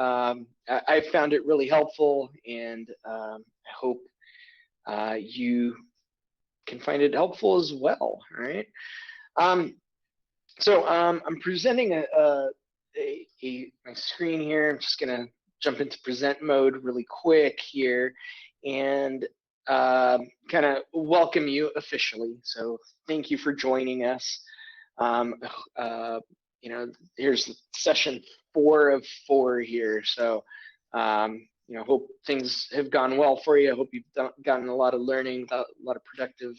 I found it really helpful, and I hope you can find it helpful as well. All right. So I'm presenting my screen here. I'm just gonna jump into present mode really quick here, and kind of welcome you officially. So thank you for joining us. You know, here's session 4 of 4 here. So you know, hope things have gone well for you. I hope you've gotten a lot of learning, a lot of productive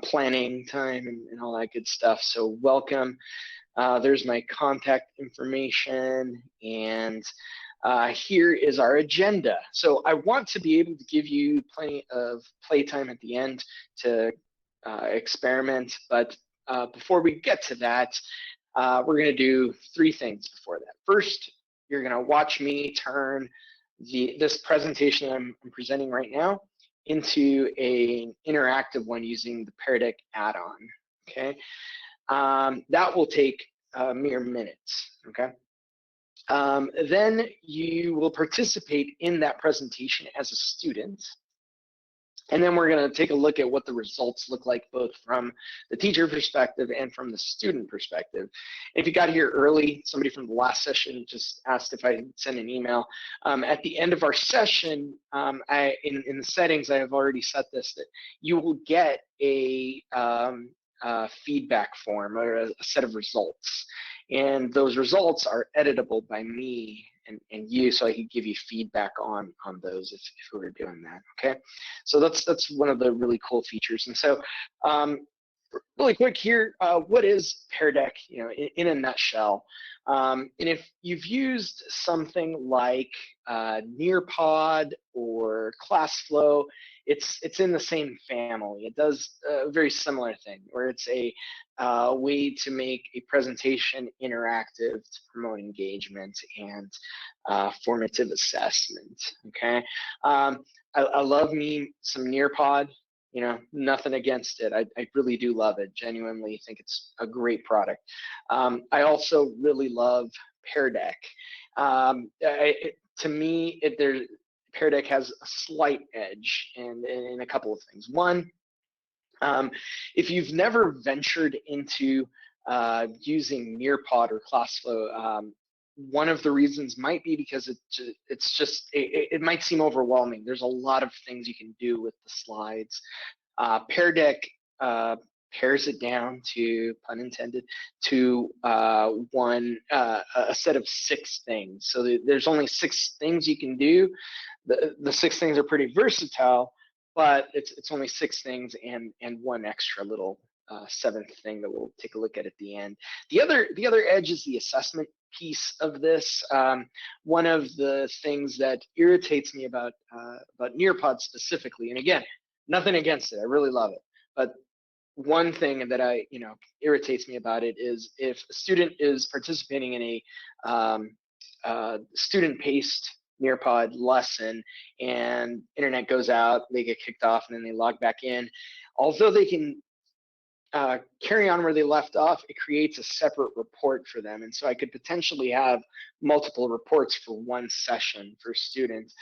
planning time, and all that good stuff. So welcome. There's my contact information, and here is our agenda. So I want to be able to give you plenty of playtime at the end to experiment, but before we get to that, we're going to do 3 things before that. First, you're going to watch me turn this presentation I'm presenting right now into an interactive one using the PearDeck Add-On. Okay, that will take mere minutes. Okay. Then you will participate in that presentation as a student. And then we're going to take a look at what the results look like, both from the teacher perspective and from the student perspective. If you got here early, somebody from the last session just asked if I send an email. At the end of our session, in the settings, I have already set this, that you will get a feedback form or a set of results. And those results are editable by me and you, so I can give you feedback on those if we were doing that. Okay, so that's one of the really cool features. And so really quick here, what is PearDeck, you know, in a nutshell? And if you've used something like Nearpod or ClassFlow, it's in the same family. It does a very similar thing, where it's a way to make a presentation interactive to promote engagement and formative assessment. Okay, I love me some Nearpod. You know, nothing against it. I really do love it. Genuinely think it's a great product. I also really love PearDeck. To me, PearDeck has a slight edge in a couple of things. One, if you've never ventured into using Nearpod or ClassFlow, one of the reasons might be because it might seem overwhelming. There's a lot of things you can do with the slides. PearDeck pares it down to, pun intended, to a set of 6 things. So there's only 6 things you can do. The 6 things are pretty versatile, but it's only 6 things and one extra little 7th thing that we'll take a look at the end. The other edge is the assessment piece of this. One of the things that irritates me about Nearpod specifically, and again, nothing against it, I really love it, but one thing that irritates me about it is if a student is participating in a student-paced Nearpod lesson and internet goes out, they get kicked off, and then they log back in. Although they can carry on where they left off, it creates a separate report for them. And so I could potentially have multiple reports for one session for students.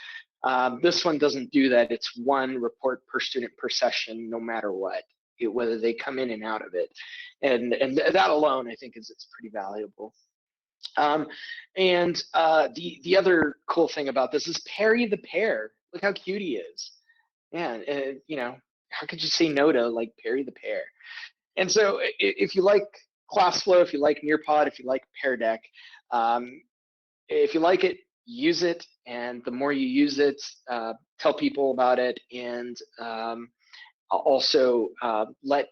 This one doesn't do that. It's one report per student per session, no matter what, whether they come in and out of it. And that alone, I think, is pretty valuable. The other cool thing about this is Perry the Pear. Look how cute he is. Man, you know, how could you say no to like Perry the Pear? And so if you like ClassFlow, if you like Nearpod, if you like PearDeck, if you like it, use it. And the more you use it, tell people about it, and also let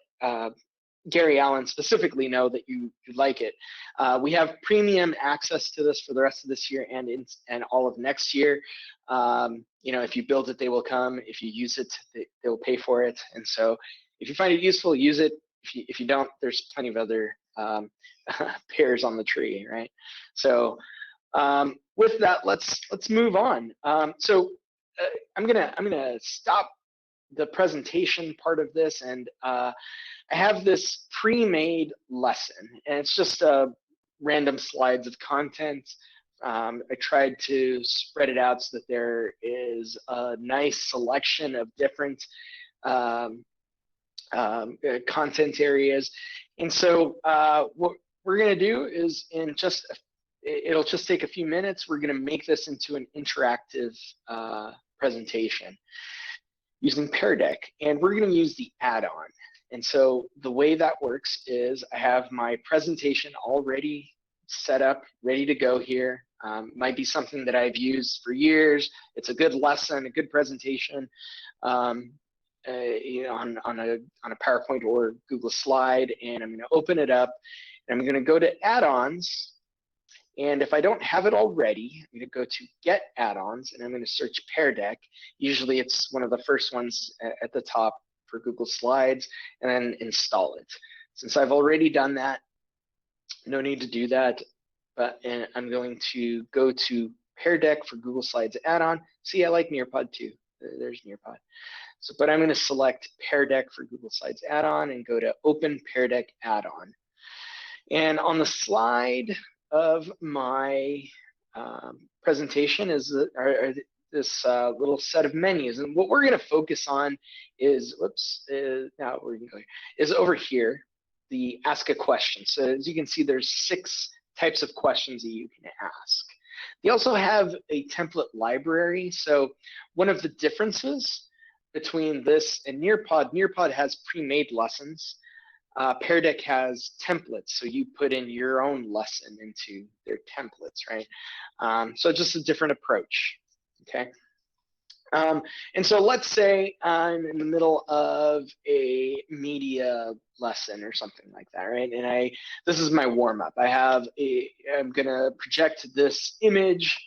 Gary Allen specifically know that you like it. We have premium access to this for the rest of this year and all of next year. You know, if you build it, they will come. If you use it, they will pay for it. And so if you find it useful, use it. If you don't, there's plenty of other pears on the tree, right? So with that, let's move on. So I'm gonna stop the presentation part of this, and I have this pre-made lesson, and it's just random slides of content I tried to spread it out so that there is a nice selection of different content areas. And so what we're going to do is it'll just take a few minutes. We're going to make this into an interactive presentation using PearDeck, and we're going to use the add-on. And so the way that works is I have my presentation already set up, ready to go here. Might be something that I've used for years. It's a good lesson, a good presentation, on a PowerPoint or Google slide, and I'm going to open it up, and I'm going to go to add-ons. And if I don't have it already, I'm going to go to Get Add-ons, and I'm going to search PearDeck. Usually it's one of the first ones at the top for Google Slides, and then install it. Since I've already done that, no need to do that, and I'm going to go to PearDeck for Google Slides Add-on. See, I like Nearpod too. There's Nearpod. So, but I'm going to select PearDeck for Google Slides Add-on and go to Open PearDeck Add-on. And on the slide of my presentation is this little set of menus, and what we're going to focus on is is over here, the ask a question. So as you can see, there's 6 types of questions that you can ask. They also have a template library. So one of the differences between this and Nearpod has pre-made lessons. PearDeck has templates, so you put in your own lesson into their templates, right? So just a different approach, okay? And so let's say I'm in the middle of a media lesson or something like that, right? And this is my warm-up. I'm gonna project this image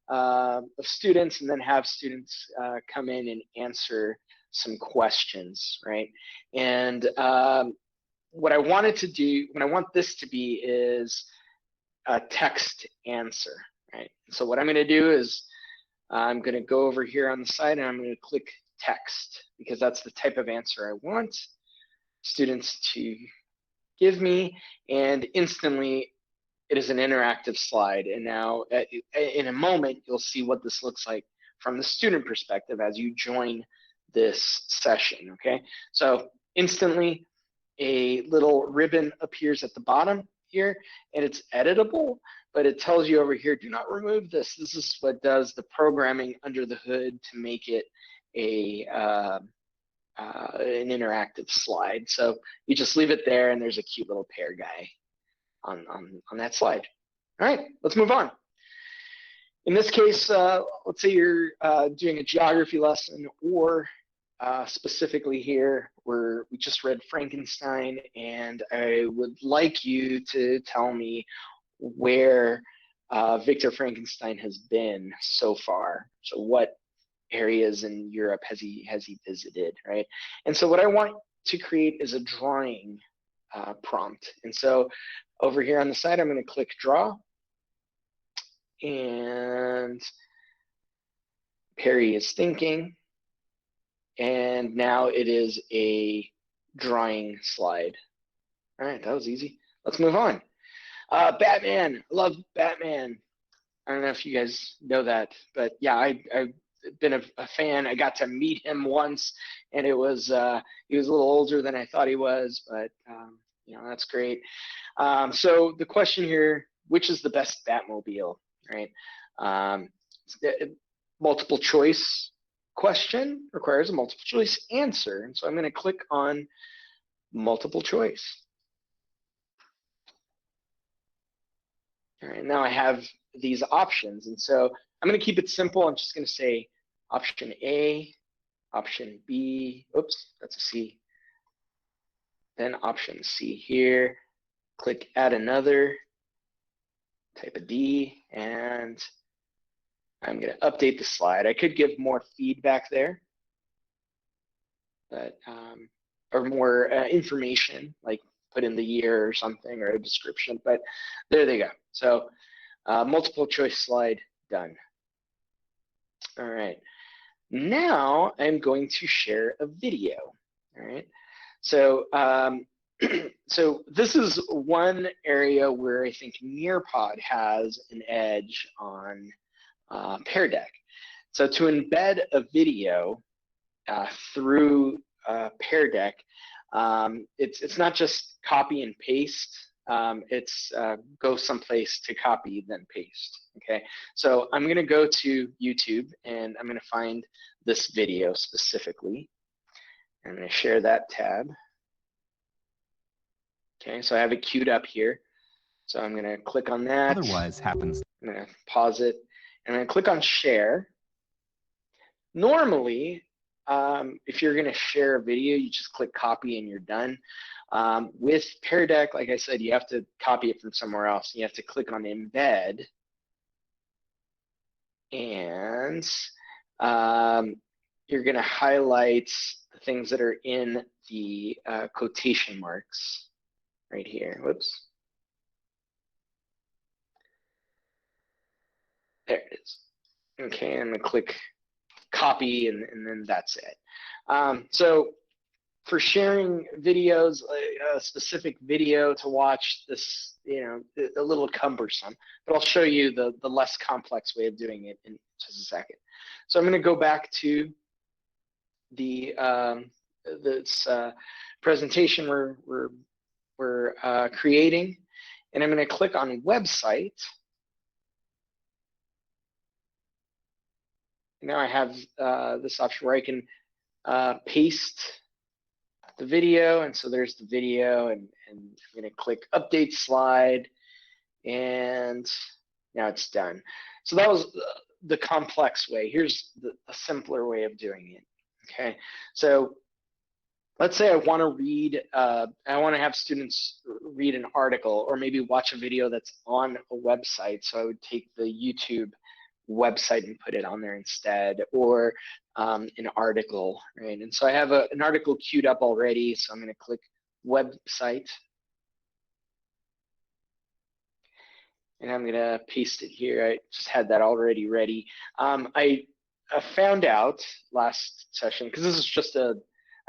of students and then have students come in and answer some questions, right? And what I want this to be is a text answer, right? So what I'm going to do is I'm going to go over here on the side and I'm going to click text, because that's the type of answer I want students to give me, and instantly it is an interactive slide. And now in a moment, you'll see what this looks like from the student perspective as you join this session, okay? So instantly, a little ribbon appears at the bottom here, and it's editable, but it tells you over here, do not remove this. This is what does the programming under the hood to make it an interactive slide. So you just leave it there, and there's a cute little pear guy on that slide. All right, let's move on. In this case, let's say you're doing a geography lesson, or specifically here, we just read Frankenstein, and I would like you to tell me where Victor Frankenstein has been so far. So what areas in Europe has he visited, right? And so what I want to create is a drawing prompt. And so over here on the side, I'm going to click Draw, and Perry is thinking. And now it is a drawing slide. All right, that was easy. Let's move on. Batman, I love Batman. I don't know if you guys know that, but yeah, I've been a fan. I got to meet him once, and he was a little older than I thought he was, but that's great. So the question here, which is the best Batmobile, right? Multiple choice question requires a multiple choice answer. And so I'm going to click on multiple choice. All right, now I have these options. And so I'm going to keep it simple. I'm just going to say option A, option B, oops, that's a C. Then option C here, click add another, type a D, and I'm going to update the slide. I could give more feedback there, but or more information, like put in the year or something, or a description, but there they go. So multiple choice slide done. All right, now I'm going to share a video. All right, so So this is one area where I think Nearpod has an edge on PearDeck. So to embed a video through PearDeck, it's not just copy and paste. It's go someplace to copy then paste. Okay, so I'm going to go to YouTube and I'm going to find this video specifically. I'm going to share that tab. Okay, so I have it queued up here. So I'm going to click on that. Otherwise happens. I'm going to pause it and I'm going to click on share. Normally, if you're going to share a video, you just click copy and you're done. With PearDeck, like I said, you have to copy it from somewhere else. You have to click on embed, and you're going to highlight the things that are in the quotation marks right here. Whoops. There it is. Okay, I'm going to click copy, and then that's it. So for sharing videos, a specific video to watch, this, a little cumbersome, but I'll show you the less complex way of doing it in just a second. So I'm going to go back to the this presentation we're creating, and I'm going to click on website. Now I have this option where I can paste the video, and so there's the video, and I'm going to click update slide, and now it's done. So that was the complex way. Here's a simpler way of doing it. Okay, so let's say I want to read, I want to have students read an article or maybe watch a video that's on a website. So I would take the YouTube website and put it on there instead, or an article, right? And so I have an article queued up already, so I'm going to click website, and I'm going to paste it here. I just had that already ready. I found out last session, because this is just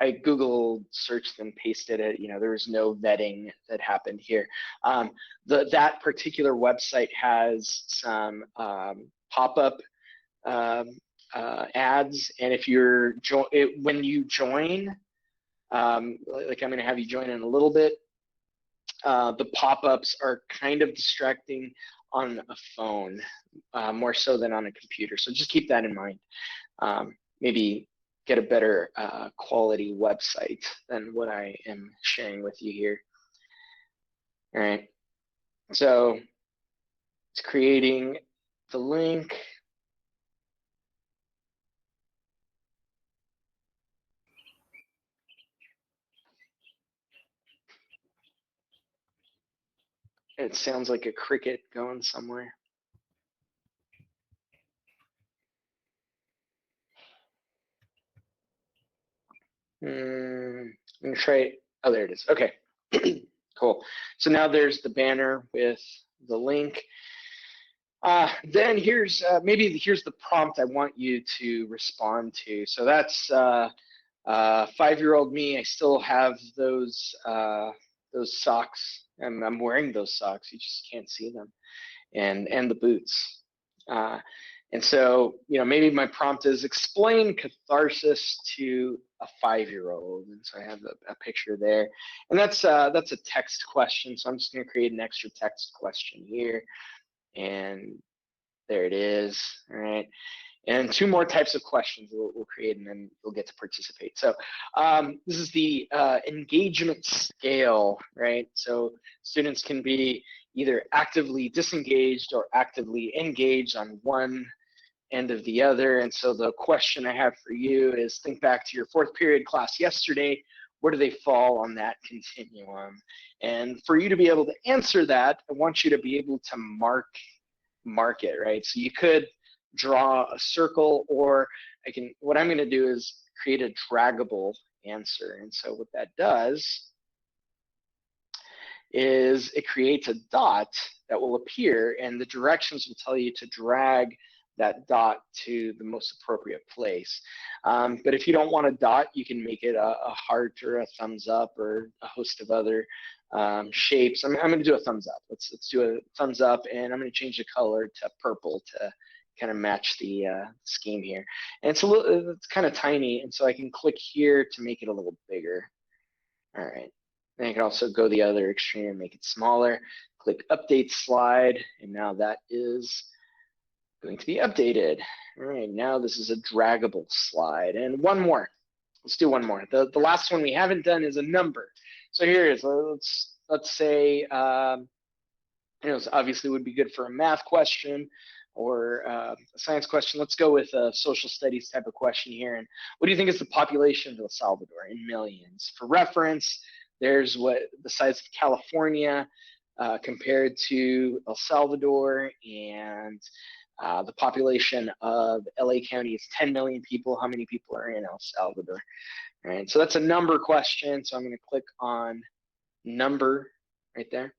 I Google searched and pasted it. There was no vetting that happened here. That particular website has some pop-up ads, and if you're when you join, like I'm going to have you join in a little bit, the pop-ups are kind of distracting on a phone, more so than on a computer. So just keep that in mind. Maybe get a better quality website than what I am sharing with you here. All right, so it's creating the link. It sounds like a cricket going somewhere. I'm gonna try it. Oh, there it is. Okay, cool. So now there's the banner with the link. Then here's here's the prompt I want you to respond to. So that's 5-year-old me. I still have those socks, and I'm wearing those socks. You just can't see them, and the boots. And so, maybe my prompt is explain catharsis to a 5-year-old. And so I have a picture there, and that's a text question. So I'm just going to create an extra text question here, and there it is. All right. And 2 more types of questions we'll create, and then you'll get to participate. So this is the engagement scale, right? So students can be either actively disengaged or actively engaged on one end of the other. And so the question I have for you is, think back to your 4th period class yesterday. Where do they fall on that continuum? And for you to be able to answer that, I want you to be able to mark it, right? So you could draw a circle, or what I'm going to do is create a draggable answer. And so what that does is it creates a dot that will appear, and the directions will tell you to drag that dot to the most appropriate place. But if you don't want a dot, you can make it a heart or a thumbs up or a host of other shapes. I'm going to do a thumbs up. Let's do a thumbs up, and I'm going to change the color to purple to kind of match the scheme here. And it's kind of tiny, and so I can click here to make it a little bigger. All right. And I can also go the other extreme and make it smaller. Click update slide, and now that is going to be updated. All right, now this is a draggable slide. And one more. Let's do one more. The last one we haven't done is a number. So here it is. Let's say, you know, this obviously would be good for a math question or a science question. Let's go with a social studies type of question here. And what do you think is the population of El Salvador in millions? For reference, there's what the size of California compared to El Salvador, and the population of LA County is 10 million people. How many people are in El Salvador? All right, so that's a number question. So I'm going to click on number right there.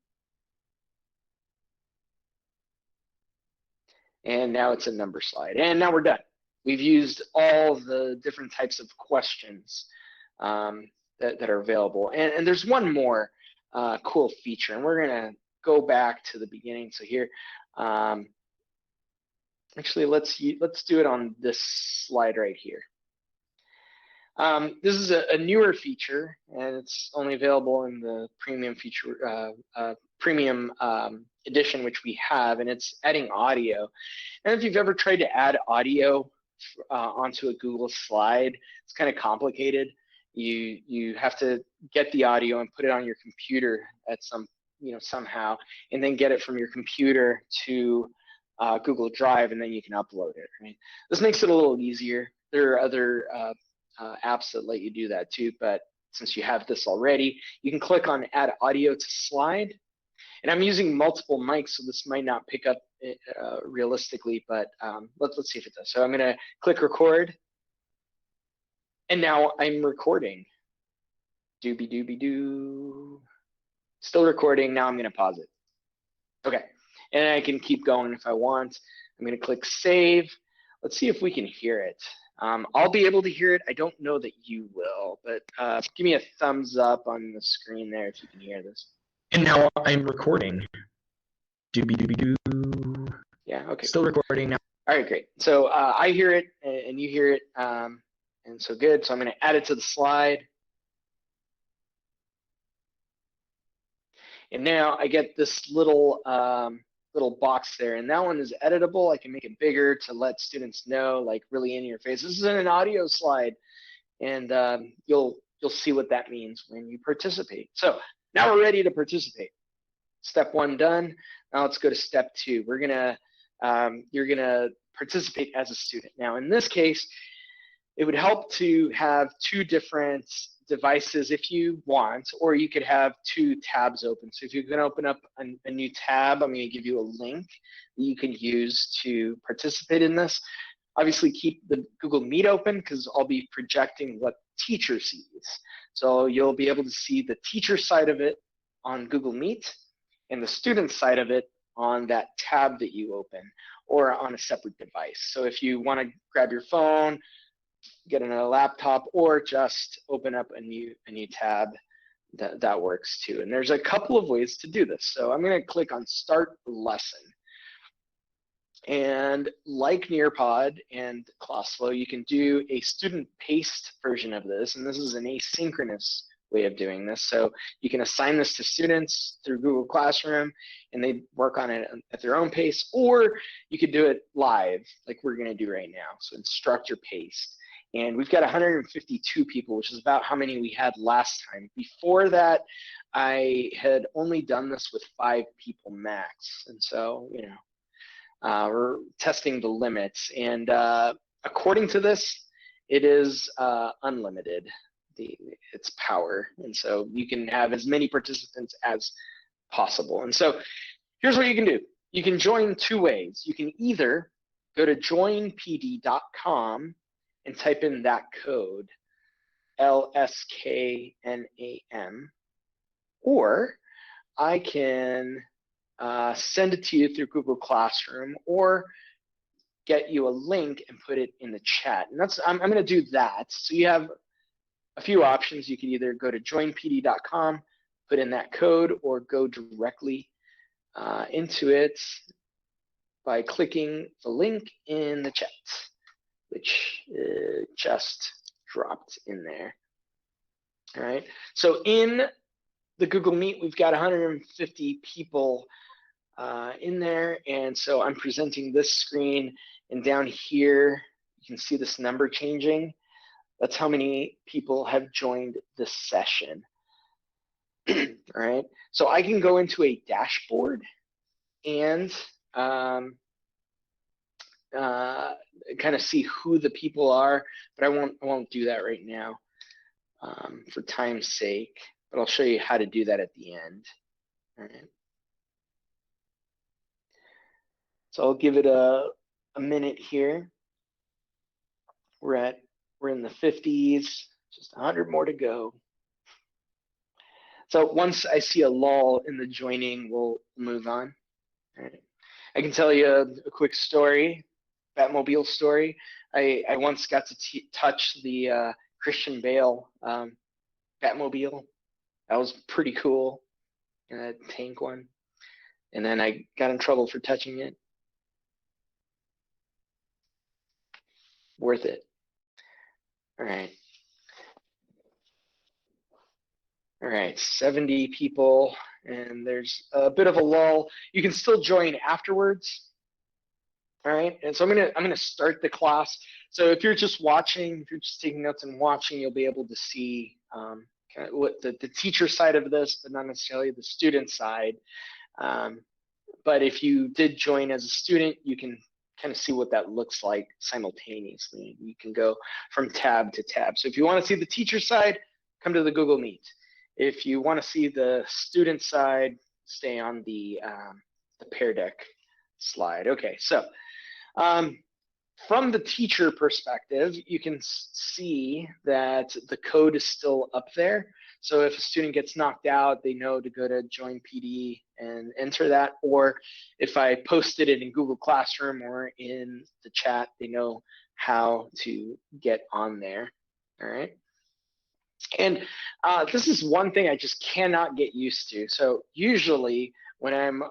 And now it's a number slide. And now we're done. We've used all the different types of questions that are available. And there's one more cool feature, and we're going to go back to the beginning. So here, actually, let's do it on this slide right here. This is a newer feature, and it's only available in the premium feature, premium edition, which we have, and it's adding audio. And if you've ever tried to add audio onto a Google slide, it's kind of complicated. You have to get the audio and put it on your computer at somehow, and then get it from your computer to Google Drive, and then you can upload it. Right? This makes it a little easier. There are other apps that let you do that too, but since you have this already, you can click on Add Audio to Slide. And I'm using multiple mics, so this might not pick up realistically, but let's see if it does. So I'm going to click Record, and now I'm recording. Doobie doobie doo. Still recording. Now I'm going to pause it. Okay, and I can keep going if I want. I'm going to click Save. Let's see if we can hear it. I'll be able to hear it. I don't know that you will, but give me a thumbs up on the screen there if you can hear this. And now I'm recording. Doobie doobie doo. Yeah, okay. Still recording now. All right, great. So I hear it and you hear it, and so good. So I'm going to add it to the slide. And now I get this little box there, and that one is editable. I can make it bigger to let students know, like really in your face. This is an audio slide, and you'll see what that means when you participate. So now we're ready to participate. Step one done. Now let's go to step two. You're gonna participate as a student. Now in this case, it would help to have two different devices if you want, or you could have two tabs open. So if you're going to open up a new tab, I'm going to give you a link that you can use to participate in this. Obviously keep the Google Meet open because I'll be projecting what teacher sees. So you'll be able to see the teacher side of it on Google Meet and the student side of it on that tab that you open or on a separate device. So if you want to grab your phone, get another laptop, or just open up a new tab, that works too. And there's a couple of ways to do this. So I'm going to click on Start Lesson. And like Nearpod and ClassFlow, you can do a student-paced version of this, and this is an asynchronous way of doing this. So you can assign this to students through Google Classroom, and they work on it at their own pace, or you could do it live, like we're going to do right now. So instructor-paced. And we've got 152 people, which is about how many we had last time. Before that, I had only done this with 5 people max. And so, you know, we're testing the limits. And according to this, it is unlimited, its power. And so you can have as many participants as possible. And so here's what you can do. You can join 2 ways. You can either go to joinpd.com and type in that code, LSKNAM, or I can send it to you through Google Classroom, or get you a link and put it in the chat. And I'm going to do that. So you have a few options. You can either go to joinpd.com, put in that code, or go directly into it by clicking the link in the chat, which just dropped in there. All right. So in the Google Meet, we've got 150 people in there. And so I'm presenting this screen, and down here, you can see this number changing. That's how many people have joined this session. All right. So I can go into a dashboard and kind of see who the people are, but I won't do that right now for time's sake, but I'll show you how to do that at the end. All right. So I'll give it a minute here. We're in the 50s, just 100 more to go. So once I see a lull in the joining, we'll move on. All right. I can tell you a quick story, Batmobile story. I once got to touch the Christian Bale Batmobile. That was pretty cool, that tank one. And then I got in trouble for touching it. Worth it. All right. All right, 70 people, and there's a bit of a lull. You can still join afterwards. All right, and so I'm gonna start the class. So if you're just watching, if you're just taking notes and watching, you'll be able to see kind of what the teacher side of this, but not necessarily the student side. But if you did join as a student, you can kind of see what that looks like simultaneously. You can go from tab to tab. So if you want to see the teacher side, come to the Google Meet. If you want to see the student side, stay on the PearDeck slide. Okay, so from the teacher perspective, you can see that the code is still up there. So if a student gets knocked out, they know to go to Join PD and enter that. Or if I posted it in Google Classroom or in the chat, they know how to get on there. All right. And this is one thing I just cannot get used to. So usually when I'm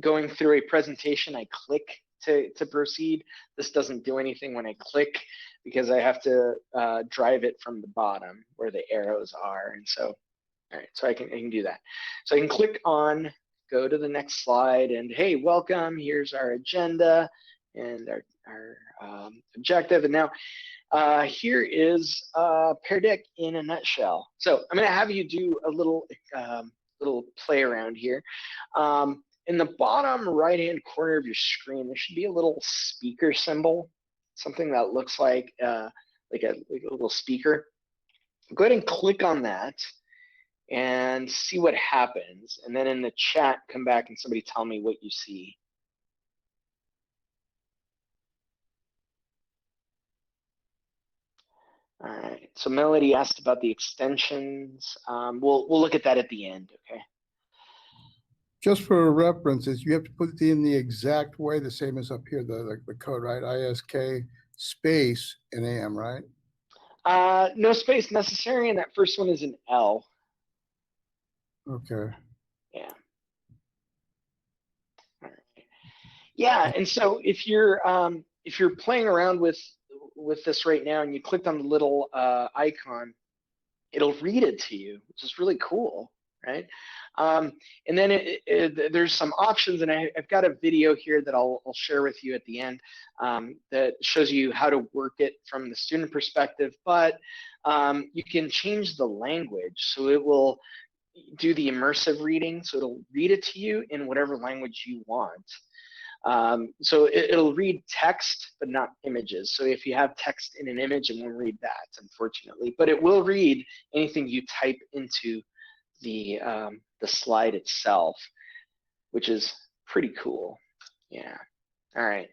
going through a presentation, I click to proceed. This doesn't do anything when I click because I have to drive it from the bottom where the arrows are. And so, all right, so I can do that. So I can click on, go to the next slide, and hey, welcome. Here's our agenda and our objective. And now here is PearDeck in a nutshell. So I'm going to have you do a little play around here. In the bottom right-hand corner of your screen, there should be a little speaker symbol, something that looks like a little speaker. Go ahead and click on that and see what happens. And then in the chat, come back and somebody tell me what you see. All right, so Melody asked about the extensions. We'll look at that at the end, okay? Just for references, you have to put it in the exact way, the same as up here, the code, right? ISK space and AM, right? No space necessary, and that first one is an L. Okay. Yeah. All right. Yeah, and so if you're playing around with this right now and you clicked on the little icon, it'll read it to you, which is really cool, right? And then there's some options, and I've got a video here that I'll share with you at the end that shows you how to work it from the student perspective, but you can change the language. So it will do the immersive reading, so it'll read it to you in whatever language you want. So it'll read text, but not images. So if you have text in an image, it won't read that, unfortunately. But it will read anything you type into the slide itself, which is pretty cool. Yeah. All right.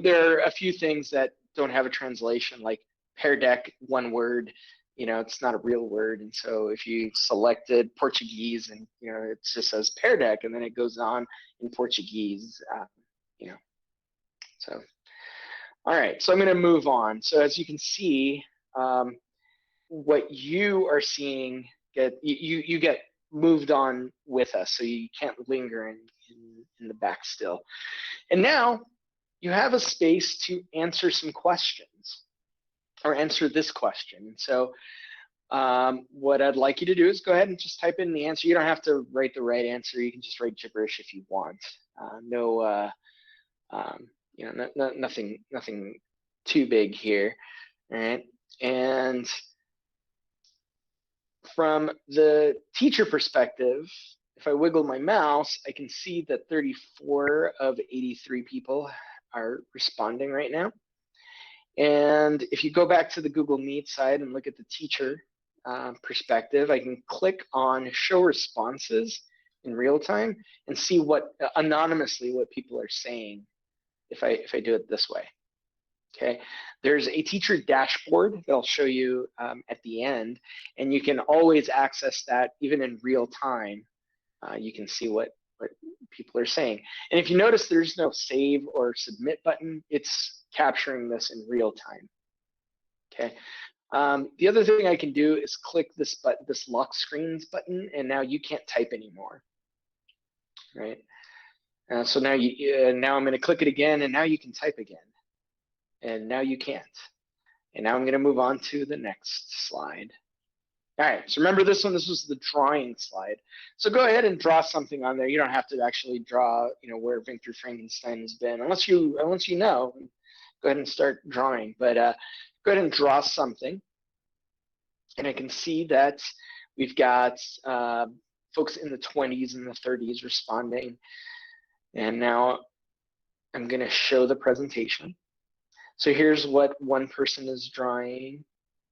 There are a few things that don't have a translation, like PearDeck, one word. You know, it's not a real word, and so if you selected Portuguese, and you know, it just says PearDeck, and then it goes on in Portuguese. You know, so All right, so I'm going to move on. So as you can see, what you are seeing you get moved on with us, so you can't linger in the back still. And now you have a space to answer some questions or answer this question. So what I'd like you to do is go ahead and just type in the answer. You don't have to write the right answer. You can just write gibberish if you want. Nothing too big here. All right. And from the teacher perspective, if I wiggle my mouse, I can see that 34 of 83 people are responding right now. And if you go back to the Google Meet side and look at the teacher perspective, I can click on show responses in real time and see anonymously what people are saying if I do it this way. Okay, there's a teacher dashboard that I'll show you at the end, and you can always access that even in real time. You can see what people are saying. And if you notice, there's no save or submit button. It's capturing this in real time. Okay. The other thing I can do is click this lock screens button, and now you can't type anymore. Right. So now now I'm going to click it again, and now you can type again. And now you can't. And now I'm going to move on to the next slide. All right, so remember this one, this was the drawing slide. So go ahead and draw something on there. You don't have to actually draw, where Victor Frankenstein has been, unless you know. Go ahead and start drawing, but go ahead and draw something. And I can see that we've got folks in the 20s and the 30s responding. And now I'm going to show the presentation. So here's what one person is drawing.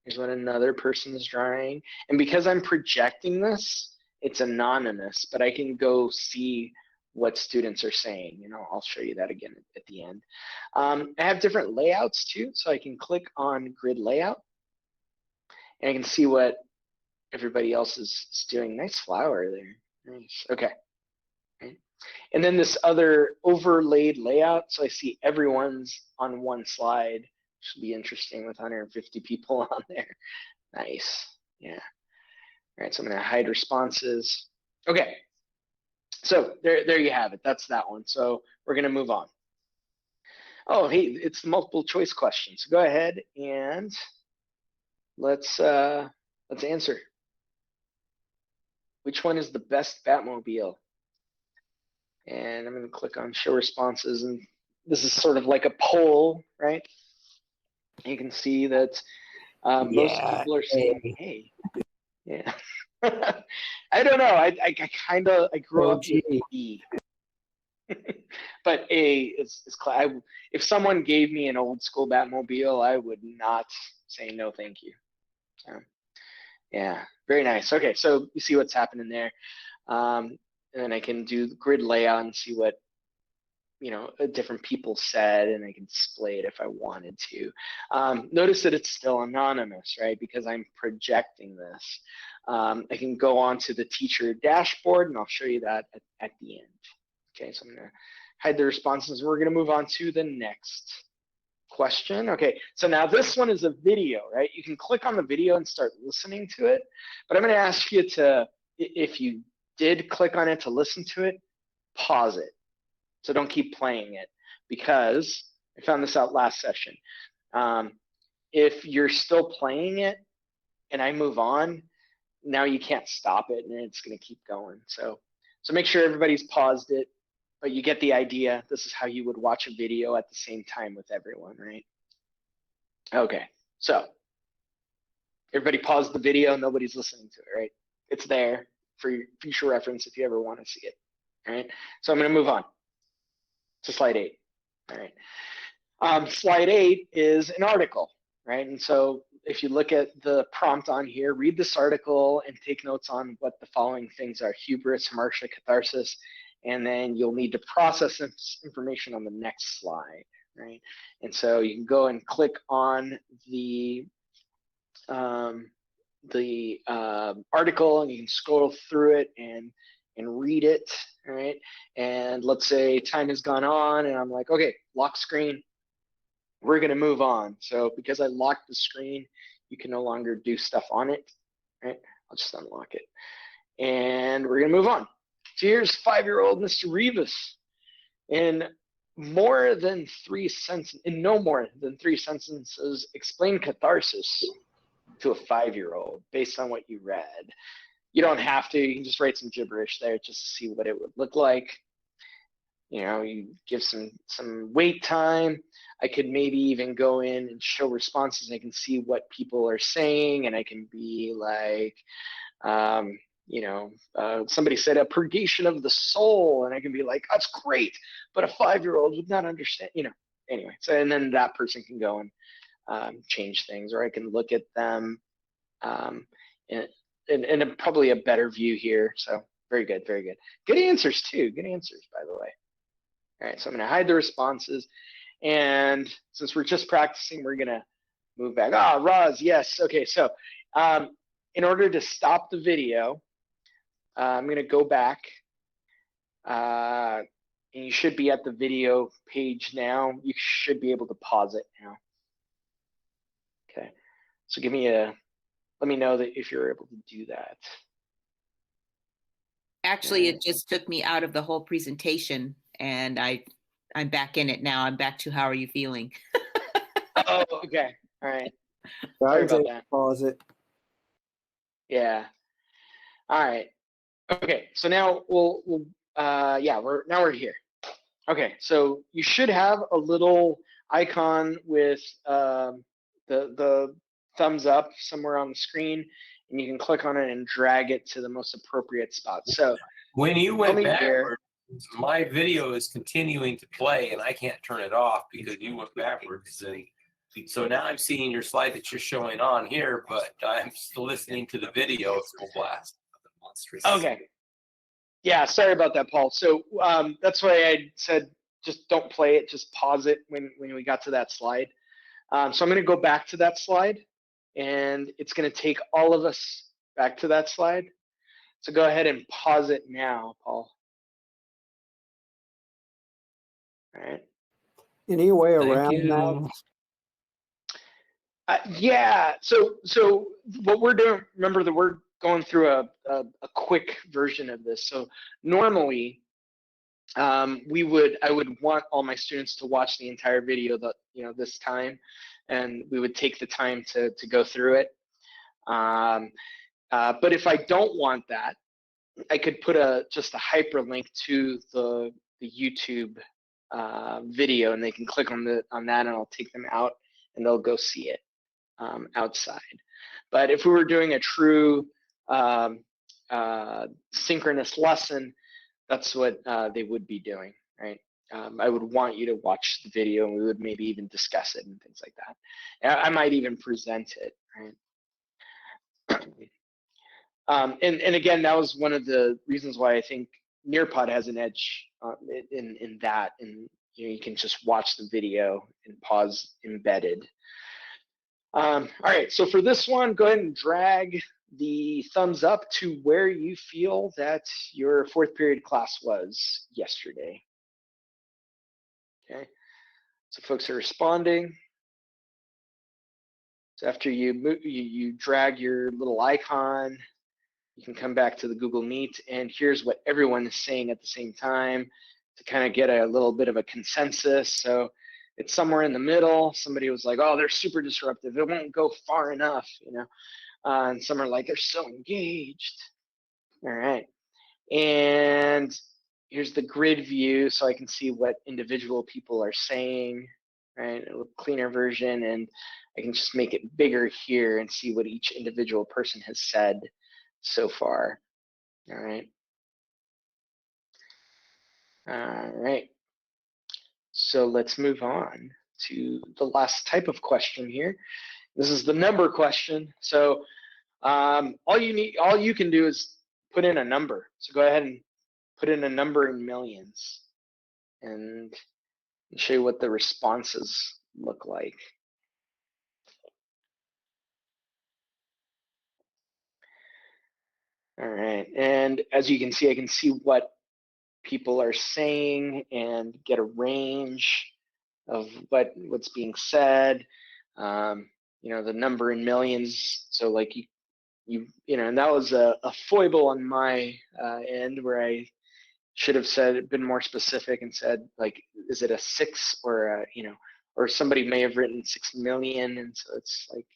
Here's what another person is drawing. And because I'm projecting this, it's anonymous, but I can go see what students are saying. I'll show you that again at the end. I have different layouts too, so I can click on grid layout, and I can see what everybody else is doing. Nice flower there. Nice. Okay. And then this other overlaid layout, so I see everyone's on one slide. Should be interesting with 150 people on there. Nice. Yeah. All right, so I'm going to hide responses. Okay. So there you have it. That's that one. So we're going to move on. Oh, hey, it's the multiple choice question. So go ahead and let's answer. Which one is the best Batmobile? And I'm going to click on show responses, and this is sort of like a poll, right? You can see that most people are saying, hey, yeah. I don't know. I grew up with B. But A is if someone gave me an old school Batmobile, I would not say no thank you. Yeah, very nice. Okay, so you see what's happening there. And then I can do the grid layout and see what different people said, and I can display it if I wanted to. Notice that it's still anonymous, right? Because I'm projecting this. I can go on to the teacher dashboard, and I'll show you that at the end. Okay, so I'm going to hide the responses. We're going to move on to the next question. Okay, so now this one is a video, right? You can click on the video and start listening to it, but I'm going to ask you to, if you did click on it to listen to it, pause it. So don't keep playing it, because I found this out last session. If you're still playing it and I move on, now you can't stop it and it's going to keep going. So make sure everybody's paused it, but you get the idea. This is how you would watch a video at the same time with everyone, right? Okay, so everybody paused the video. Nobody's listening to it, right? It's there for your future reference if you ever want to see it. All right, so I'm going to move on to slide 8. All right. Slide 8 is an article, right? And so if you look at the prompt on here, read this article and take notes on what the following things are: hubris, hamartia, catharsis, and then you'll need to process this information on the next slide, right? And so you can go and click on the article, and you can scroll through it and read it, all right? And let's say time has gone on, and I'm like, okay, lock screen. we're going to move on. So because I locked the screen, you can no longer do stuff on it, right? I'll just unlock it. And we're going to move on. So here's 5-year-old Mr. Rivas. In no more than 3 sentences, explain catharsis to a 5-year-old based on what you read. You don't have to. You can just write some gibberish there just to see what it would look like. You know, you give some wait time. I could maybe even go in and show responses. I can see what people are saying, and I can be like, somebody said a purgation of the soul, and I can be like, that's great, but a 5-year-old would not understand, anyway. So, and then that person can go and change things, or I can look at them in probably a better view here. So very good, very good. Good answers too. Good answers, by the way. All right, so I'm going to hide the responses, and since we're just practicing, we're going to move back. Roz, yes. Okay, so in order to stop the video, I'm going to go back, and you should be at the video page now. You should be able to pause it now. Okay, so let me know that if you're able to do that. Actually, it just took me out of the whole presentation, and I'm back in it now. I'm back to how are you feeling? Oh, okay. All right. Sorry about that. Pause it. Yeah. All right. Okay. So now we're here. Okay. So you should have a little icon with the thumbs up somewhere on the screen, and you can click on it and drag it to the most appropriate spot. So when you went backwards, my video is continuing to play, and I can't turn it off because you went backwards. And so now I'm seeing your slide that you're showing on here, but I'm still listening to the video full blast. Okay. Yeah, sorry about that, Paul. So that's why I said just don't play it, just pause it when we got to that slide. So I'm going to go back to that slide, and it's going to take all of us back to that slide. So go ahead and pause it now, Paul. All right. Any way around that? Yeah. So what we're doing, remember that we're going through a quick version of this. So normally, I would want all my students to watch the entire video this time, and we would take the time to go through it. But if I don't want that, I could put just a hyperlink to the YouTube video, and they can click on that, and I'll take them out, and they'll go see it outside. But if we were doing a true synchronous lesson, that's what they would be doing, right? I would want you to watch the video, and we would maybe even discuss it and things like that. I might even present it, right? And again, that was one of the reasons why I think Nearpod has an edge in that, and you can just watch the video and pause embedded. All right, so for this one, go ahead and drag the thumbs up to where you feel that your 4th period class was yesterday. Okay, so folks are responding. So after you drag your little icon, you can come back to the Google Meet, and here's what everyone is saying at the same time to kind of get a little bit of a consensus. So it's somewhere in the middle. Somebody was like, oh, they're super disruptive. It won't go far enough, and some are like, they're so engaged. All right. And here's the grid view, so I can see what individual people are saying, right? A little cleaner version, and I can just make it bigger here and see what each individual person has said so far. All right. All right. So let's move on to the last type of question here. This is the number question. So all you can do is put in a number. So go ahead and put in a number in millions, and show you what the responses look like. All right, and as you can see, I can see what people are saying and get a range. of what's being said. You know, the number in millions. So like you know, and that was a foible on my end where I should have said, been more specific and said, like, is it a 6 or a, you know, or somebody may have written 6 million, and so it's like,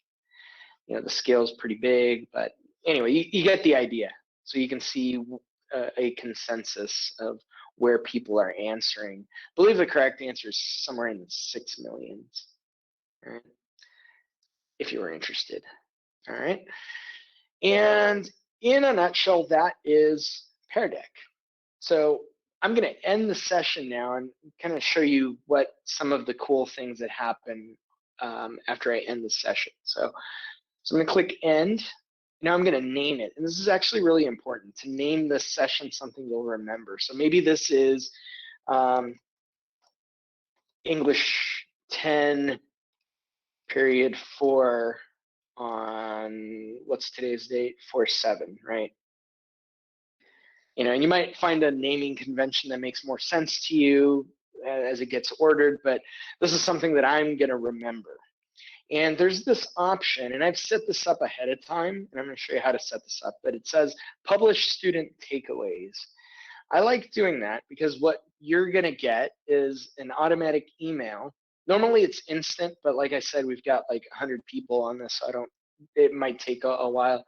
you know, the scale's pretty big. But anyway, you get the idea. So you can see a consensus of where people are answering. I believe the correct answer is somewhere in the 6 millions. All right, if you were interested. All right. And in a nutshell, that is PearDeck. So I'm going to end the session now and kind of show you what some of the cool things that happen after I end the session. So I'm going to click end. Now I'm going to name it. And this is actually really important, to name this session something you'll remember. So maybe this is English 10 period 4 on, what's today's date? 4/7, right? You know, and you might find a naming convention that makes more sense to you as it gets ordered, but this is something that I'm going to remember. And there's this option, and I've set this up ahead of time, and I'm going to show you how to set this up, but it says publish student takeaways. I like doing that because what you're going to get is an automatic email. Normally it's instant, but like I said, we've got like 100 people on this, so it might take a while.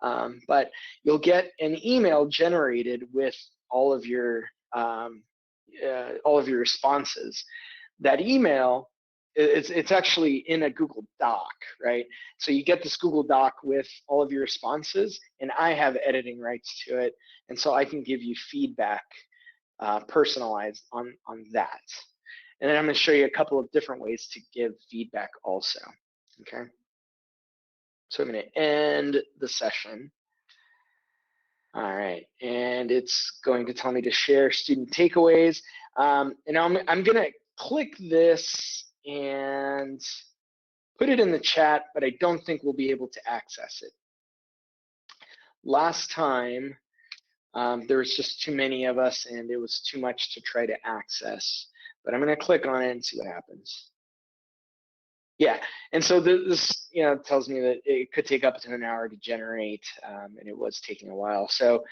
But you'll get an email generated with all of your responses. That email, it's actually in a Google Doc, right? So you get this Google Doc with all of your responses, and I have editing rights to it, and so I can give you feedback personalized on that. And then I'm going to show you a couple of different ways to give feedback also. Okay. So I'm going to end the session. All right, and it's going to tell me to share student takeaways. And I'm going to click this and put it in the chat, but I don't think we'll be able to access it. Last time, there was just too many of us, and it was too much to try to access. But I'm going to click on it and see what happens. Yeah, and so this, you know, tells me that it could take up to an hour to generate, and it was taking a while. So,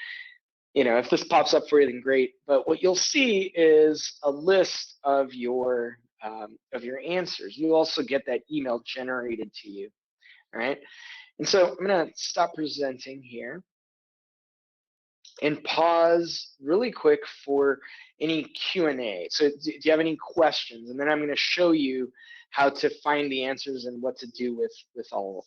you know, if this pops up for you, then great. But what you'll see is a list of your answers. You also get that email generated to you. All right, and so I'm going to stop presenting here and pause really quick for any Q&A. So do you have any questions? And then I'm going to show you how to find the answers and what to do with all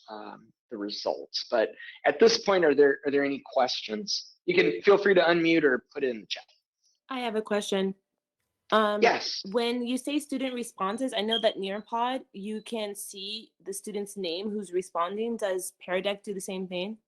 the results. But at this point, are there any questions? You can feel free to unmute or put it in the chat. I have a question. Yes. When you say student responses, I know that Nearpod, you can see the student's name who's responding. Does PearDeck do the same thing?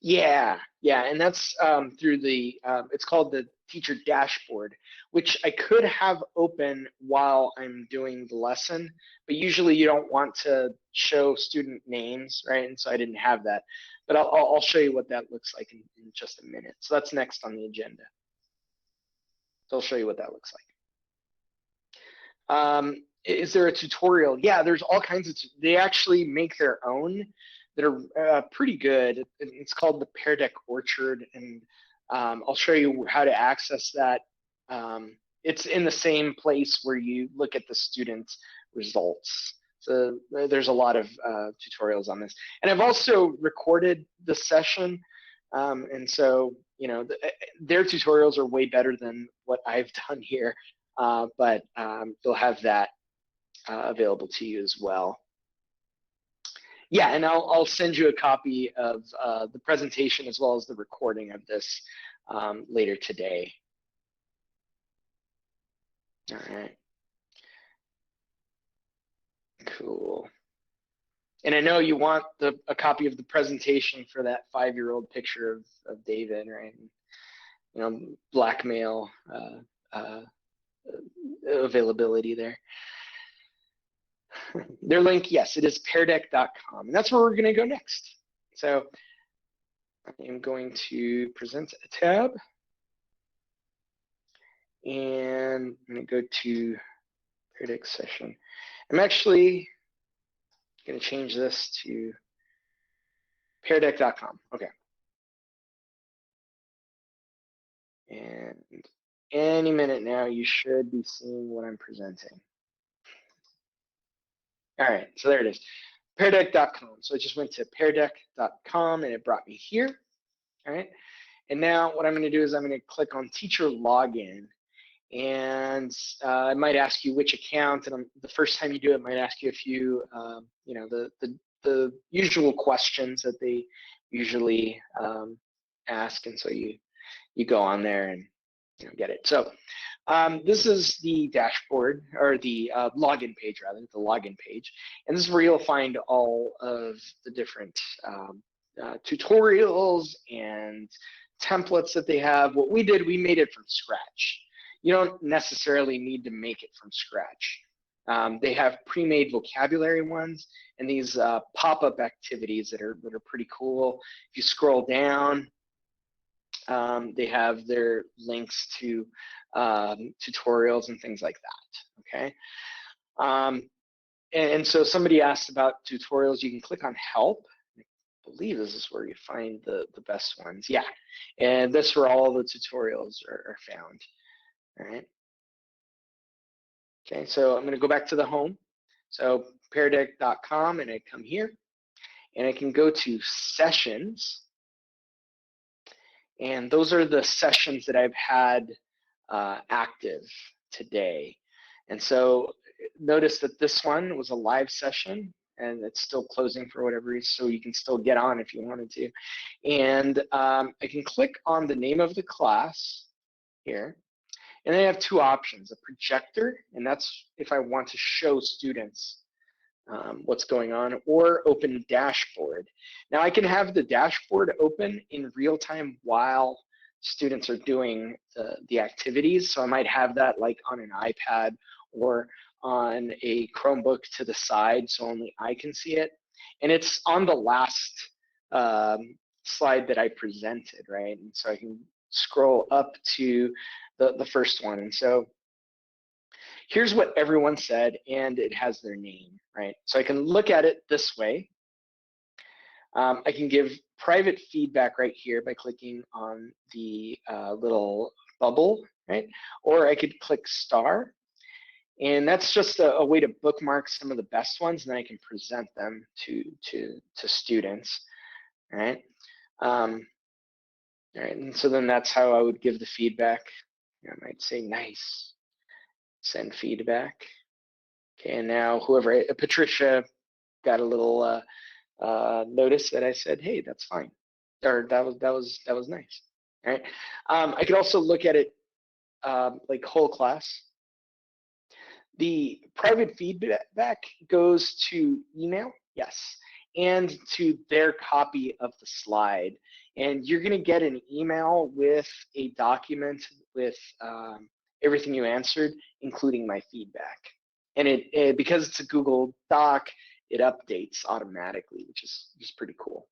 Yeah, and that's through the, it's called the teacher dashboard, which I could have open while I'm doing the lesson, but usually you don't want to show student names, right? And so I didn't have that, but I'll show you what that looks like in just a minute. So that's next on the agenda. So I'll show you what that looks like. Is there a tutorial? Yeah, there's all kinds of, they actually make their own that are pretty good. It's called the PearDeck Orchard, and I'll show you how to access that. It's in the same place where you look at the students' results. So there's a lot of tutorials on this. And I've also recorded the session, and so, you know, their tutorials are way better than what I've done here, but they'll have that available to you as well. Yeah, and I'll send you a copy of the presentation as well as the recording of this later today. All right. Cool. And I know you want a copy of the presentation for that 5-year-old picture of David, right? You know, blackmail availability there. Their link, yes, it is peardeck.com, and that's where we're going to go next. So I am going to present a tab, and I'm going to go to PearDeck session. I'm actually going to change this to PearDeck.com. Okay. And any minute now, you should be seeing what I'm presenting. All right, so there it is, PearDeck.com. So I just went to PearDeck.com and it brought me here. All right, and now what I'm going to do is I'm going to click on Teacher Login, and it might ask you which account. And the first time you do it, might ask you a few, you know, the usual questions that they usually ask, and so you go on there and get it. So this is the dashboard, or the login page rather, the login page. And this is where you'll find all of the different tutorials and templates that they have. What we did, we made it from scratch. You don't necessarily need to make it from scratch. They have pre-made vocabulary ones and these pop-up activities that are pretty cool. If you scroll down, they have their links to tutorials and things like that, okay? And so somebody asked about tutorials. You can click on help. I believe this is where you find the best ones. Yeah, and this is where all the tutorials are found, all right? Okay, so I'm gonna go back to the home. So PearDeck.com, and I come here, and I can go to sessions. And those are the sessions that I've had active today. And so notice that this one was a live session and it's still closing for whatever reason, so you can still get on if you wanted to. And I can click on the name of the class here. And then I have two options, a projector, and that's if I want to show students what's going on, or open dashboard. Now I can have the dashboard open in real time while students are doing the activities. So I might have that like on an iPad or on a Chromebook to the side, so only I can see it. And it's on the last slide that I presented, right? And so I can scroll up to the first one. And so here's what everyone said, and it has their name, right? So I can look at it this way. I can give private feedback right here by clicking on the little bubble, right? Or I could click star, and that's just a way to bookmark some of the best ones, and then I can present them to students, right? All right, and so then that's how I would give the feedback. I might say nice. Send feedback. Okay, and now whoever, Patricia got a little notice that I said, hey, that's fine, or that was nice. All right. I could also look at it like whole class. The private feedback goes to email, yes, and to their copy of the slide. And you're gonna get an email with a document with everything you answered, including my feedback. And it because it's a Google Doc, it updates automatically, which is pretty cool.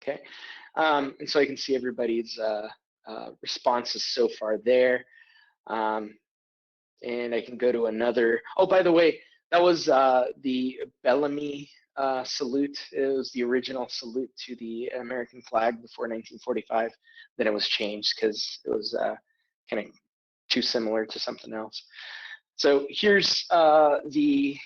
Okay, and so I can see everybody's responses so far there. And I can go to another. Oh, by the way, that was the Bellamy salute. It was the original salute to the American flag before 1945. Then it was changed because it was kind of too similar to something else. So here's the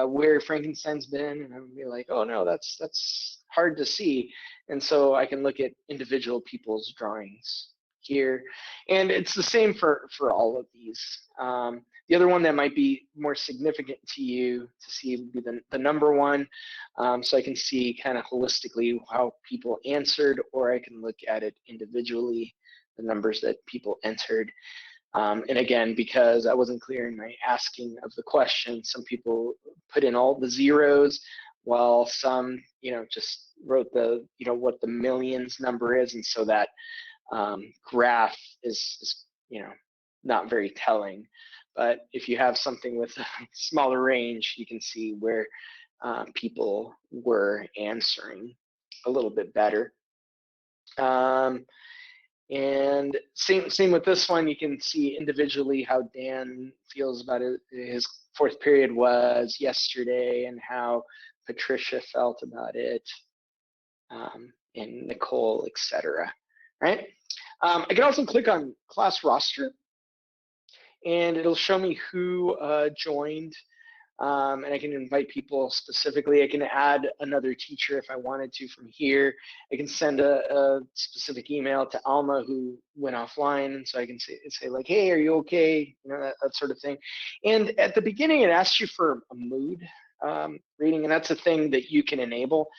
where Frankenstein's been, and I'm gonna be like, oh no, that's hard to see. And so I can look at individual people's drawings here, and it's the same for all of these. The other one that might be more significant to you to see would be the number one, so I can see kind of holistically how people answered, or I can look at it individually, the numbers that people entered. And again, because I wasn't clear in my asking of the question, some people put in all the zeros, while some, just wrote what the millions number is, and so that graph is not very telling. But if you have something with a smaller range, you can see where people were answering a little bit better. And same with this one. You can see individually how Dan feels about it. His fourth period was yesterday, and how Patricia felt about it, and Nicole, etc. Right? I can also click on class roster, and it'll show me who joined. And I can invite people specifically. I can add another teacher if I wanted to from here. I can send a specific email to Alma, who went offline, and so I can say like, hey, are you okay? You know, that sort of thing. And at the beginning, it asks you for a mood reading, and that's a thing that you can enable.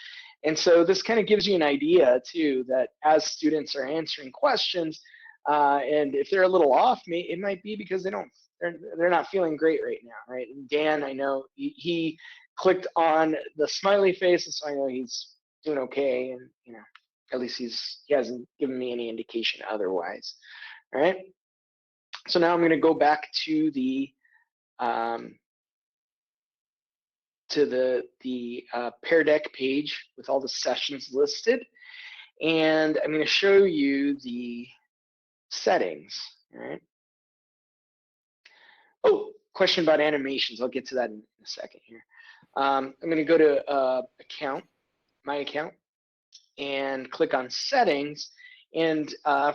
And so this kind of gives you an idea too, that as students are answering questions, and if they're a little off, it might be because they're not feeling great right now, right? And Dan, I know he clicked on the smiley face, and so I know he's doing okay, and you know, at least he hasn't given me any indication otherwise. All right. So now I'm going to go back to the PearDeck page with all the sessions listed, and I'm going to show you the settings. All right. Oh, question about animations. I'll get to that in a second here. I'm going to go to account, my account, and click on settings. And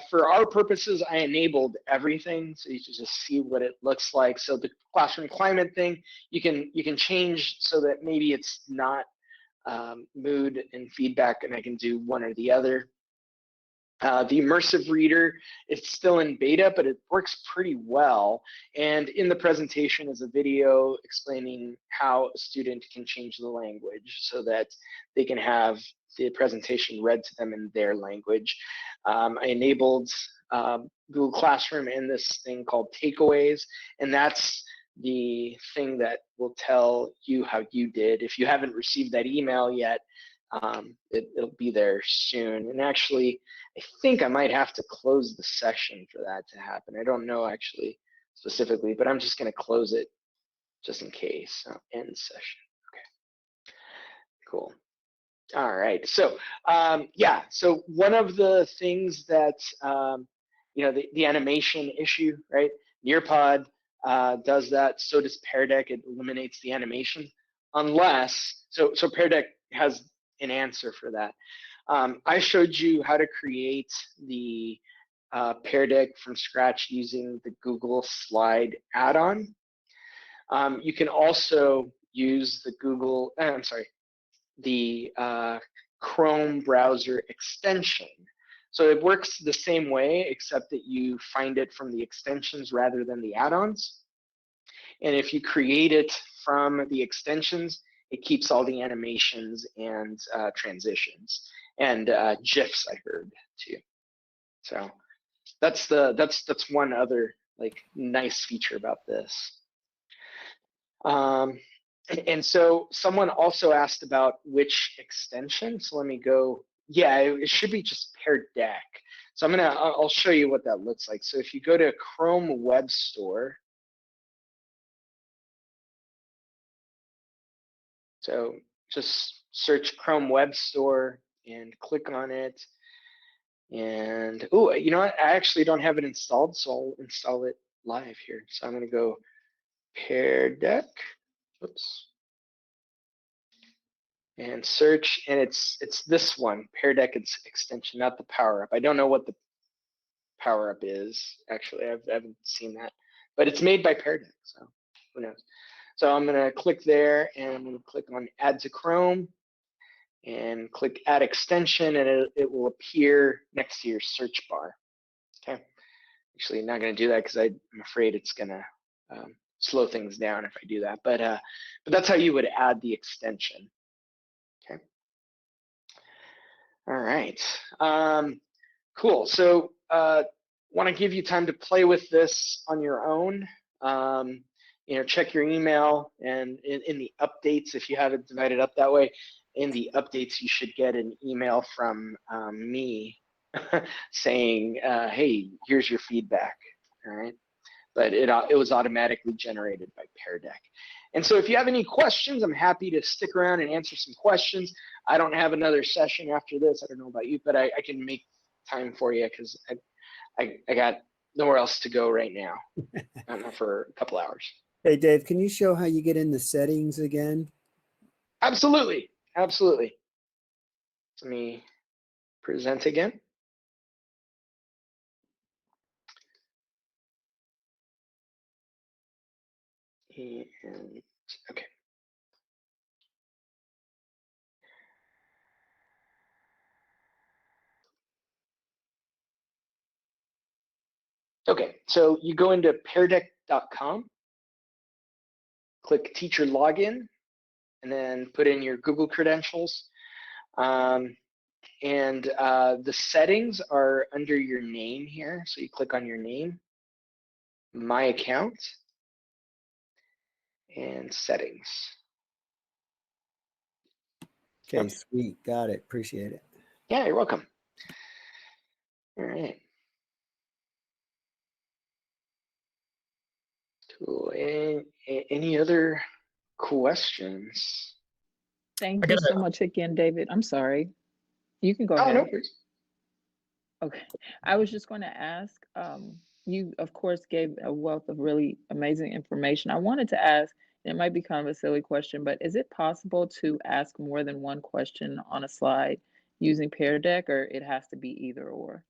for our purposes, I enabled everything, so you can just see what it looks like. So the classroom climate thing, you can change so that maybe it's not mood and feedback, and I can do one or the other. The immersive reader, it's still in beta, but it works pretty well. And in the presentation is a video explaining how a student can change the language so that they can have the presentation read to them in their language. I enabled Google Classroom and this thing called Takeaways, and that's the thing that will tell you how you did. If you haven't received that email yet, it'll be there soon. And actually, I think I might have to close the session for that to happen. I don't know actually specifically, but I'm just going to close it just in case. So, end session. Okay, cool. All right. So yeah. So one of the things that you know, the animation issue, right? Nearpod does that. So does PearDeck. It eliminates the animation, unless so PearDeck has an answer for that. I showed you how to create the PearDeck from scratch using the Google Slide add-on. You can also use the the Chrome browser extension. So it works the same way, except that you find it from the extensions rather than the add-ons. And if you create it from the extensions, it keeps all the animations and transitions and GIFs, I heard too. So that's one other like nice feature about this. And so someone also asked about which extension. So let me go. Yeah, it should be just PearDeck. So I'll show you what that looks like. So if you go to Chrome Web Store, so just search Chrome Web Store and click on it. And oh, you know what? I actually don't have it installed, so I'll install it live here. So I'm going to go PearDeck. Oops. And search, and it's this one, PearDeck extension, not the power up. I don't know what the power up is. Actually, I haven't seen that, but it's made by PearDeck, so who knows. So I'm going to click there, and I'm going to click on Add to Chrome, and click Add Extension, and it will appear next to your search bar. Okay. Actually, not going to do that because I'm afraid it's going to slow things down if I do that. But that's how you would add the extension. Okay. All right. Cool. So want to give you time to play with this on your own. You know, check your email, and in the updates, if you have it divided up that way, in the updates, you should get an email from me saying, hey, here's your feedback. All right. But it was automatically generated by PearDeck. And so if you have any questions, I'm happy to stick around and answer some questions. I don't have another session after this. I don't know about you, but I can make time for you because I got nowhere else to go right now for a couple hours. Hey, Dave, can you show how you get in the settings again? Absolutely. Absolutely. Let me present again. And okay. Okay, so you go into PearDeck.com, click teacher login, and then put in your Google credentials. And the settings are under your name here. So you click on your name, my account, and settings. Okay, sweet. Got it. Appreciate it. Yeah, you're welcome. All right. Cool. Any other questions? Thank you so much again, David. I'm sorry. You can go Oh, ahead. no worries. Okay. I was just going to ask, you of course gave a wealth of really amazing information. I wanted to ask, it might be kind of a silly question, but is it possible to ask more than one question on a slide using Pear Deck, or it has to be either or?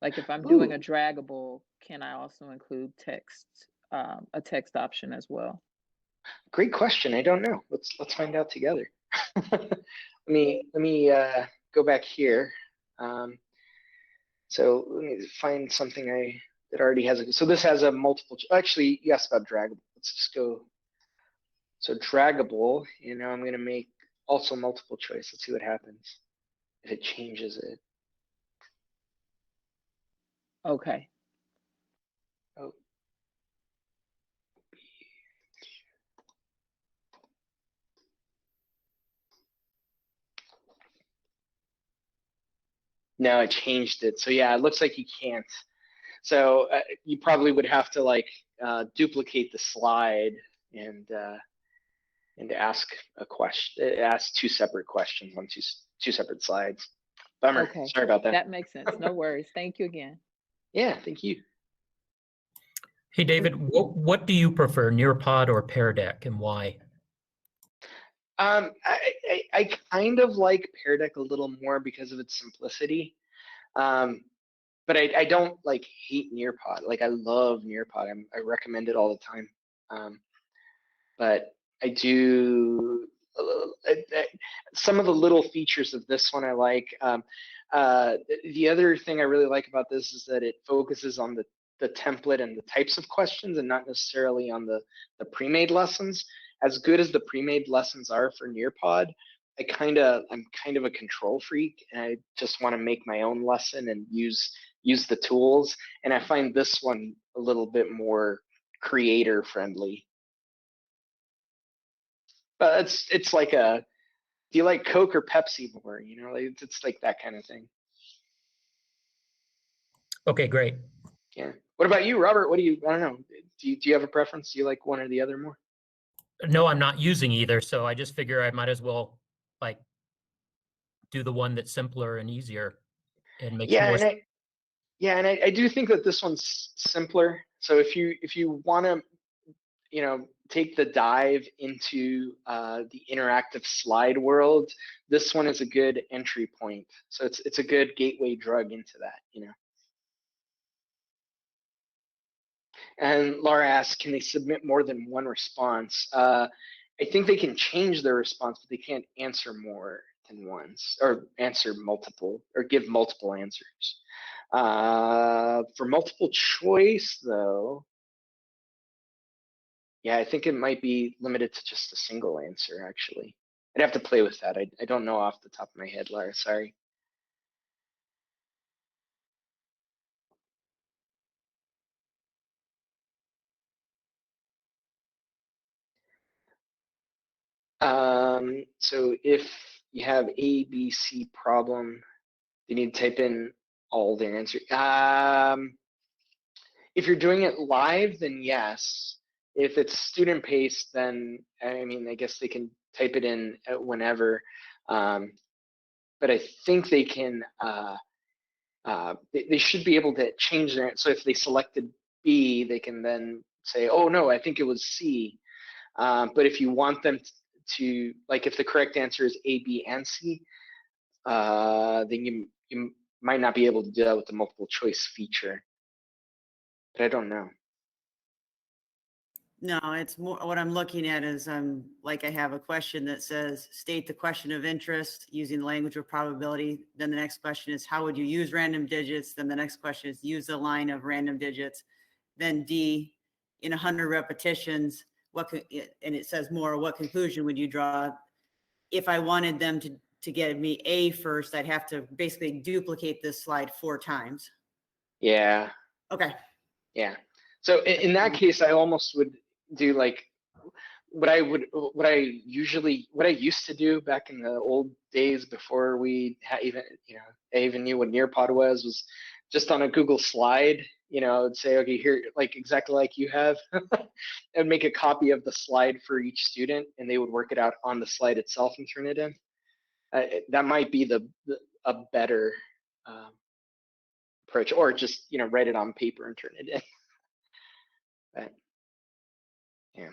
Like if I'm doing a draggable, can I also include text, a text option as well? Great question. I don't know. Let's find out together. let me go back here. So let me find something that already has so this has a multiple. Actually, you asked about draggable. Let's just go. So draggable. You know, I'm going to make also multiple choice. Let's see what happens if it changes it. Okay. Oh. No, it changed it. So yeah, it looks like you can't. So you probably would have to like duplicate the slide and ask a question, ask two separate questions on two separate slides. Bummer. Okay. Sorry about that. That makes sense. No worries. Thank you again. Yeah, thank you. Hey, David, what do you prefer, Nearpod or PearDeck, and why? I kind of like PearDeck a little more because of its simplicity. But I don't like hate Nearpod. Like I love Nearpod. I recommend it all the time. But I do some of the little features of this one I like. The other thing I really like about this is that it focuses on the template and the types of questions and not necessarily on the pre-made lessons. As good as the pre-made lessons are for Nearpod, I'm kind of a control freak, and I just want to make my own lesson and use the tools. And I find this one a little bit more creator friendly. But it's like do you like Coke or Pepsi more? You know, like, it's like that kind of thing. Okay, great. Yeah. What about you, Robert? I don't know. Do you have a preference? Do you like one or the other more? No, I'm not using either, so I just figure I might as well like do the one that's simpler and easier and makes more sense. And I do think that this one's simpler. So if you want to, you know, take the dive into the interactive slide world, this one is a good entry point. So it's a good gateway drug into that, you know. And Laura asks, can they submit more than one response? I think they can change their response, but they can't answer more than once, or answer multiple, or give multiple answers. For multiple choice, though, yeah, I think it might be limited to just a single answer, actually. I'd have to play with that. I don't know off the top of my head, Laura, sorry. So if you have A, B, C problem, you need to type in all their answers. If you're doing it live, then yes. If it's student paced, then I mean, I guess they can type it in whenever. But I think they can they should be able to change their, so if they selected B, they can then say, oh no, I think it was C. But if you want them to, like if the correct answer is A, B, and C, then you might not be able to do that with the multiple choice feature. But I don't know. No, it's more what I'm looking at is like I have a question that says state the question of interest using the language of probability. Then the next question is how would you use random digits? Then the next question is use the line of random digits. Then D, in 100 repetitions, and it says more, what conclusion would you draw? If I wanted them to get me A first, I'd have to basically duplicate this slide 4 times. Yeah. Okay. Yeah. So in that case, I almost would do like what I used to do back in the old days before we even, I even knew what Nearpod was just on a Google slide, I would say, okay, here, like exactly like you have, and make a copy of the slide for each student, and they would work it out on the slide itself and turn it in. That might be a better approach, or just write it on paper and turn it in. But, yeah.